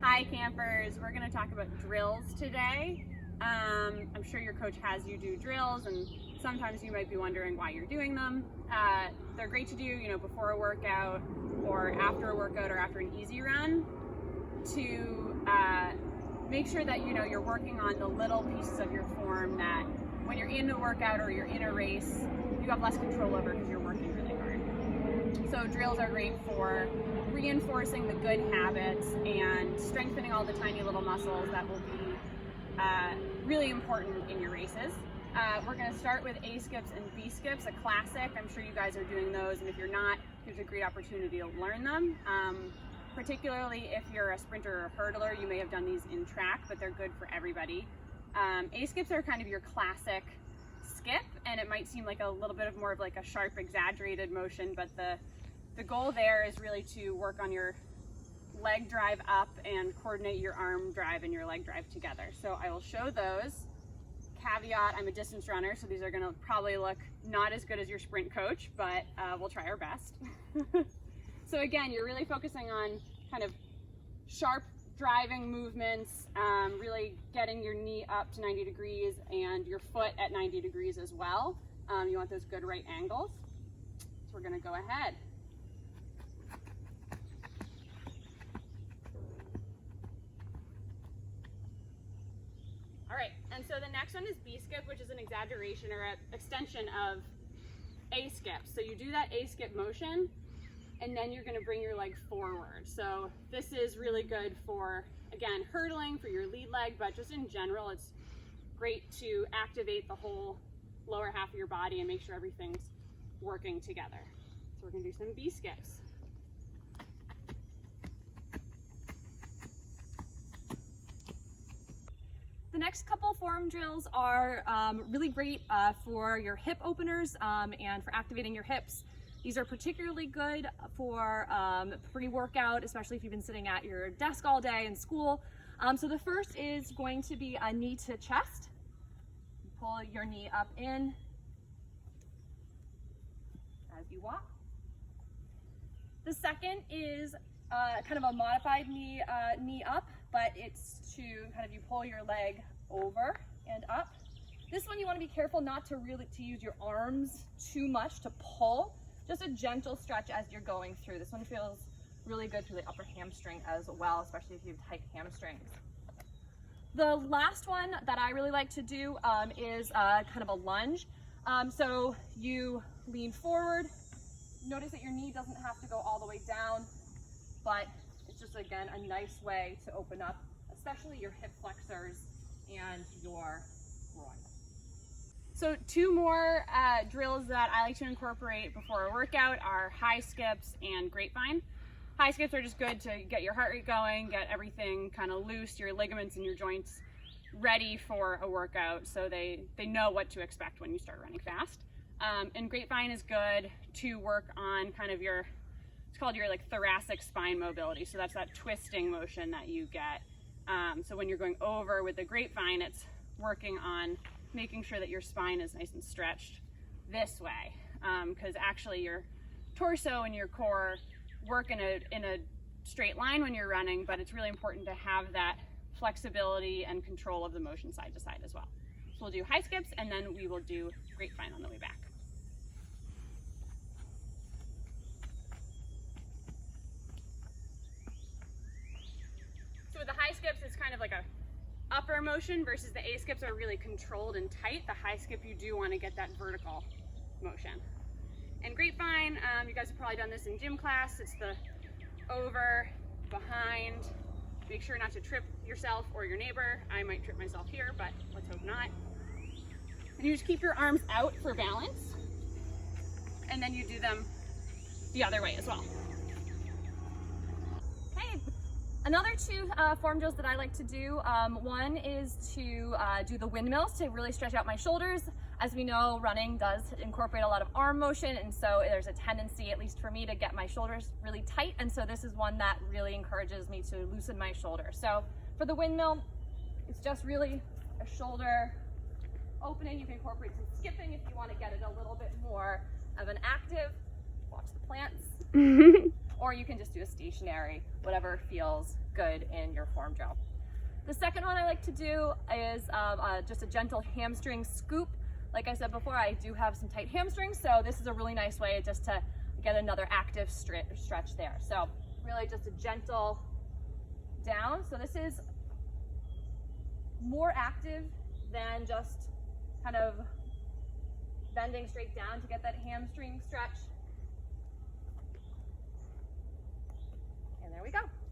Hi campers, we're going to talk about drills today. I'm sure your coach has you do drills, and sometimes you might be wondering why you're doing them. They're great to do, before a workout or after a workout or after an easy run to make sure that you're working on the little pieces of your form that when you're in a workout or you're in a race, you have less control over because you're working really hard. So drills are great for reinforcing the good habits and strengthening all the tiny little muscles that will be really important in your races. We're going to start with A skips and B skips, a classic. I'm sure you guys are doing those, and if you're not, here's a great opportunity to learn them. Particularly if you're a sprinter or a hurdler, you may have done these in track, but they're good for everybody. A skips are kind of your classic skip, and it might seem like a little bit of more of like a sharp, exaggerated motion, but the goal there is really to work on your leg drive up and coordinate your arm drive and your leg drive together. So I will show those. Caveat, I'm a distance runner, so these are gonna probably look not as good as your sprint coach, but we'll try our best. So again, you're really focusing on kind of sharp driving movements, really getting your knee up to 90 degrees and your foot at 90 degrees as well. You want those good right angles. So we're gonna go ahead. All right, and so the next one is B skip, which is an exaggeration or an extension of A skip. So you do that A skip motion, and then you're going to bring your leg forward. So this is really good for, again, hurdling, for your lead leg, but just in general, it's great to activate the whole lower half of your body and make sure everything's working together. So we're going to do some B skips. The next couple form drills are really great for your hip openers and for activating your hips. These are particularly good for pre-workout, especially if you've been sitting at your desk all day in school. So the first is going to be a knee to chest. Pull your knee up in as you walk. The second is kind of a modified knee up, but it's to kind of you pull your leg over and up. This one you want to be careful not to use your arms too much to pull. Just a gentle stretch as you're going through. This one feels really good for the upper hamstring as well, especially if you have tight hamstrings. The last one that I really like to do is kind of a lunge. So you lean forward. Notice that your knee doesn't have to go all the way down, but it's just, again, a nice way to open up, especially your hip flexors and your groin. So two more drills that I like to incorporate before a workout are high skips and grapevine. High skips are just good to get your heart rate going, get everything kind of loose, your ligaments and your joints ready for a workout, so they know what to expect when you start running fast. And grapevine is good to work on kind of it's called your like thoracic spine mobility. So that's that twisting motion that you get. So when you're going over with the grapevine, it's working on making sure that your spine is nice and stretched this way. Because actually your torso and your core work in a straight line when you're running, but it's really important to have that flexibility and control of the motion side to side as well. So we'll do high skips, and then we will do grapevine on the way back. So with the high skips, it's kind of like a upper motion versus the A skips are really controlled and tight. The high skip, you do want to get that vertical motion. And grapevine, you guys have probably done this in gym class. It's the over, behind. Make sure not to trip yourself or your neighbor. I might trip myself here, but let's hope not. And you just keep your arms out for balance. And then you do them the other way as well. Okay. Another two form drills that I like to do, one is to do the windmills to really stretch out my shoulders. As we know, running does incorporate a lot of arm motion, and so there's a tendency, at least for me, to get my shoulders really tight, and so this is one that really encourages me to loosen my shoulders. So for the windmill, it's just really a shoulder opening. You can incorporate some skipping if you want to get it a little bit more of an active. Watch the plants. or you can just do a stationary, whatever feels good in your form drill. The second one I like to do is just a gentle hamstring scoop. Like I said before, I do have some tight hamstrings, so this is a really nice way just to get another active stretch there. So really just a gentle down. So this is more active than just kind of bending straight down to get that hamstring stretch. And there we go.